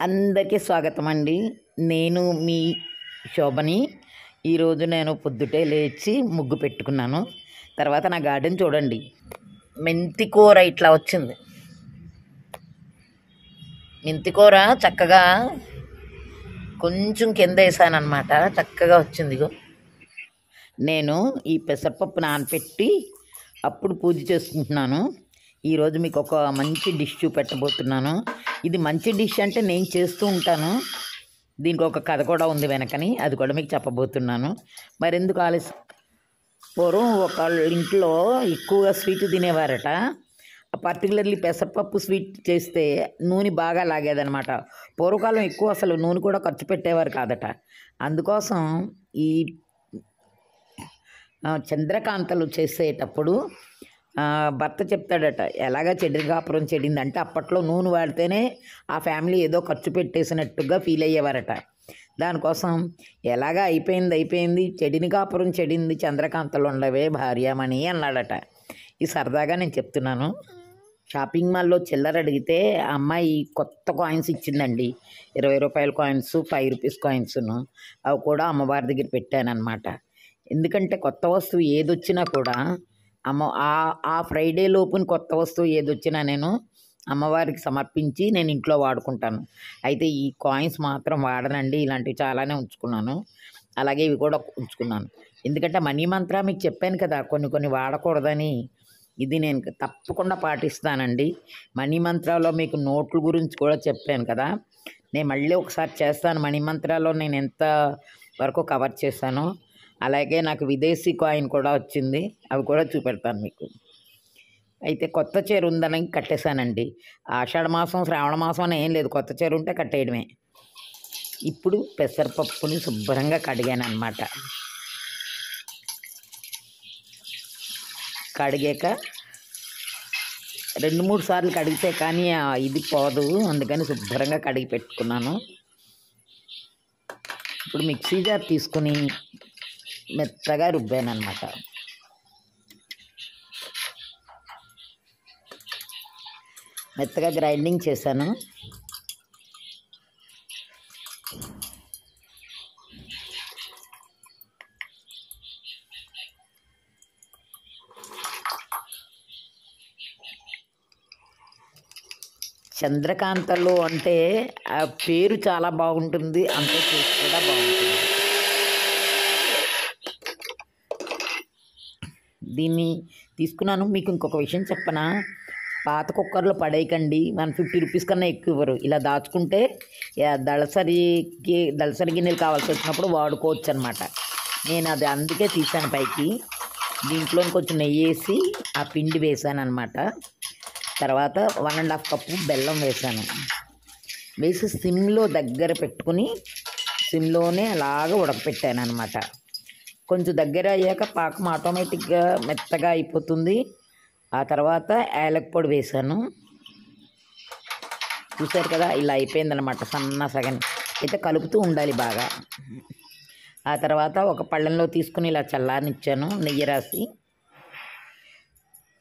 అందరికీ స్వాగతం అండి. నేను మీ శోభని. ఈరోజు నేను పొద్దుటే లేచి ముగ్గు పెట్టుకున్నాను. తర్వాత నా గార్డెన్ చూడండి, మెంతి కూర ఇట్లా వచ్చింది. మెంతి కూర చక్కగా కొంచెం కింద వేసానమాట, చక్కగా వచ్చింది. ఇగో నేను ఈ పెసరపప్పు నానపెట్టి అప్పుడు పూజ చేసుకుంటున్నాను. ఈరోజు మీకు ఒక మంచి డిష్ చూపెట్టబోతున్నాను. ఇది మంచి డిష్ అంటే నేను చేస్తూ ఉంటాను, దీనికి ఒక కథ కూడా ఉంది వెనకని, అది కూడా మీకు చెప్పబోతున్నాను. మరెందుకు ఆలస్యం, పూర్వం ఒకళ్ళ ఇంట్లో ఎక్కువగా స్వీట్ తినేవారట. పర్టికులర్లీ పెసరపప్పు స్వీట్ చేస్తే నూనె బాగా లాగేదనమాట. పూర్వకాలం ఎక్కువ అసలు నూనె కూడా ఖర్చు పెట్టేవారు కాదట. అందుకోసం ఈ చంద్రకాంతలు చేసేటప్పుడు భర్త చెప్తాడట, ఎలాగ చెడిన కాపురం చెడిందంటే అప్పట్లో నూనె వాడితేనే ఆ ఫ్యామిలీ ఏదో ఖర్చు పెట్టేసినట్టుగా ఫీల్ అయ్యేవారట. దానికోసం ఎలాగ అయిపోయింది చెడిన కాపురం చెడింది, చంద్రకాంతలు ఉండవే భార్యమణి అన్నాడట. ఈ సరదాగా నేను చెప్తున్నాను. షాపింగ్ మాల్లో చిల్లర అడిగితే అమ్మాయి కొత్త కాయిన్స్ ఇచ్చిందండి. 20 రూపాయల కాయిన్స్, 5 రూపీస్ కాయిన్స్ను. అవి కూడా అమ్మవారి దగ్గర పెట్టానన్నమాట. ఎందుకంటే కొత్త వస్తువు ఏదొచ్చినా కూడా ఆ ఫ్రైడే లోపుని కొత్త వస్తువు ఏదొచ్చినా నేను అమ్మవారికి సమర్పించి నేను ఇంట్లో వాడుకుంటాను. అయితే ఈ కాయిన్స్ మాత్రం వాడనండి, ఇలాంటివి చాలానే ఉంచుకున్నాను. అలాగే ఇవి కూడా ఉంచుకున్నాను. ఎందుకంటే మనీ మంత్ర మీకు చెప్పాను కదా, కొన్ని వాడకూడదని. ఇది నేను తప్పకుండా పాటిస్తానండి. మనీ మంత్రాలో మీకు నోట్ల గురించి కూడా చెప్పాను కదా, నేను మళ్ళీ ఒకసారి చేస్తాను. మనీ మంత్రాలో నేను ఎంత వరకు కవర్ చేశానో, అలాగే నాకు విదేశీ కాయిన్ కూడా వచ్చింది, అవి కూడా చూపెడతాను మీకు. అయితే కొత్త చీర ఉందని కట్టేశానండి. ఆషాఢ మాసం, శ్రావణ మాసం అని ఏం లేదు, కొత్త చీర ఉంటే కట్టేయడమే. ఇప్పుడు పెసరపప్పుని శుభ్రంగా కడిగాను అనమాట. కడిగాక 2-3 సార్లు కడిగితే కానీ ఇది పోదు, అందుకని శుభ్రంగా కడిగి పెట్టుకున్నాను. ఇప్పుడు మిక్సీ జార్ తీసుకుని మెత్తగా రుబ్బాను అనమాట. మెత్తగా గ్రైండింగ్ చేశాను. చంద్రకాంతలు అంటే ఆ పేరు చాలా బాగుంటుంది, అంతే టేస్ట్ కూడా బాగుంటుంది. దీన్ని తీసుకున్నాను. మీకు ఇంకొక విషయం చెప్పనా, పాత కుక్కర్లో పడేయకండి, 150 రూపీస్ కన్నా ఎక్కువ ఇవ్వరు. ఇలా దాచుకుంటే దళసరి గిన్నెలు కావాల్సి వచ్చినప్పుడు వాడుకోవచ్చు అనమాట. నేను అది అందుకే తీసాను పైకి. దీంట్లో కొంచెం నెయ్యి వేసి ఆ పిండి వేసాను అనమాట. తర్వాత 1.5 కప్పు బెల్లం వేసాను. వేసి సిమ్లో దగ్గర పెట్టుకుని సిమ్లోనే అలాగ ఉడకపెట్టాను అనమాట. కొంచెం దగ్గర అయ్యాక పాకం ఆటోమేటిక్గా మెత్తగా అయిపోతుంది. ఆ తర్వాత యాలక్ పొడి వేసాను. చూసారు కదా, ఇలా అయిపోయిందనమాట. సగం అయితే కలుపుతూ ఉండాలి బాగా. ఆ తర్వాత ఒక పళ్ళెంలో తీసుకుని ఇలా చల్లారనిచ్చాను నెయ్యి రాసి.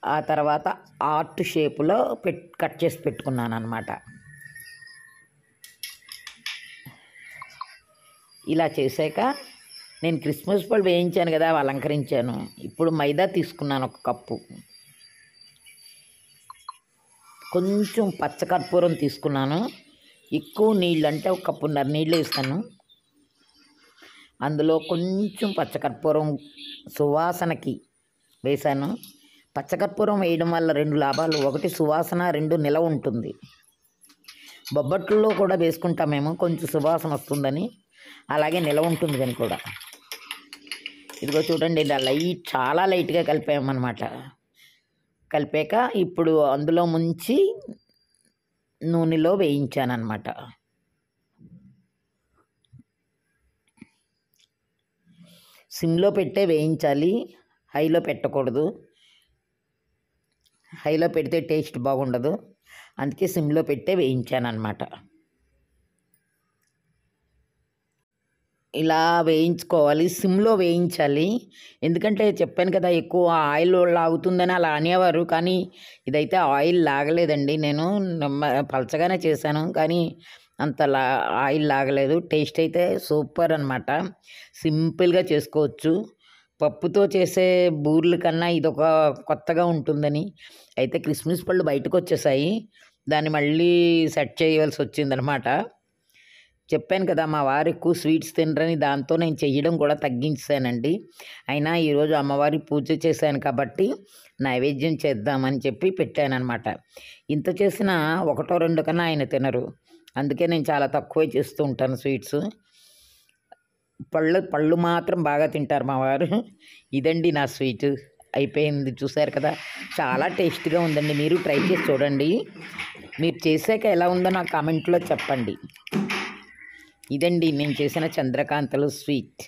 ఆ తర్వాత ఆర్ట్ షేపులో కట్ చేసి పెట్టుకున్నాను అనమాట. ఇలా చేశాక నేను క్రిస్మస్ పళ్ళు వేయించాను కదా, అవి అలంకరించాను. ఇప్పుడు మైదా తీసుకున్నాను 1 కప్పు. కొంచెం పచ్చకర్పూరం తీసుకున్నాను. ఎక్కువ నీళ్ళు అంటే 1.5 కప్పు నీళ్ళు వేస్తాను. అందులో కొంచెం పచ్చకర్పూరం సువాసనకి వేసాను. పచ్చకర్పూరం వేయడం వల్ల 2 లాభాలు, 1 సువాసన, 2 నిలవ ఉంటుంది. బొబ్బట్లలో కూడా వేసుకుంటామేమో, కొంచెం సువాసన వస్తుందని, అలాగే నిలవ ఉంటుంది కానీ కూడా. ఇదిగో చూడండి, ఇలా చాలా లైట్గా కలిపామన్నమాట. కలిపాక ఇప్పుడు అందులో ముంచి నూనెలో వేయించాను అనమాట. సిమ్లో పెట్టే వేయించాలి, హైలో పెట్టకూడదు. హైలో పెడితే టేస్ట్ బాగుండదు, అందుకే సిమ్లో పెట్టే వేయించాను అనమాట. ఇలా వేయించుకోవాలి, సిమ్లో వేయించాలి. ఎందుకంటే చెప్పాను కదా, ఎక్కువ ఆయిల్ లాగుతుందని అలా అనేవారు, కానీ ఇదైతే ఆయిల్ లాగలేదండి. నేను పలచగానే చేశాను, కానీ అంత ఆయిల్ లాగలేదు. టేస్ట్ అయితే సూపర్ అనమాట. సింపుల్గా చేసుకోవచ్చు. పప్పుతో చేసే బూర్ల కన్నా ఇదొక కొత్తగా ఉంటుందని. అయితే కిస్మిస్ పళ్ళు బయటకు వచ్చేసాయి. దాన్ని మళ్ళీ సెట్ చేయవలసి వచ్చిందనమాట. చెప్పాను కదా, మా వారు ఎక్కువ స్వీట్స్ తినరని, దాంతో నేను చెయ్యడం కూడా తగ్గించానండి. అయినా ఈరోజు అమ్మవారి పూజ చేశాను కాబట్టి నైవేద్యం చేద్దామని చెప్పి పెట్టానన్నమాట. ఇంత చేసినా ఒకటో రెండు కన్నా ఆయన తినరు. అందుకే నేను చాలా తక్కువే చేస్తూ ఉంటాను స్వీట్స్. పళ్ళు మాత్రం బాగా తింటారు మా వారు. ఇదండి నా స్వీట్ అయిపోయింది. చూసారు కదా, చాలా టేస్ట్గా ఉందండి. మీరు ట్రై చేసి చూడండి. మీరు చేసాక ఎలా ఉందో నాకు కామెంట్లో చెప్పండి. ఇదండి నేను చేసిన చంద్రకాంతలు స్వీట్.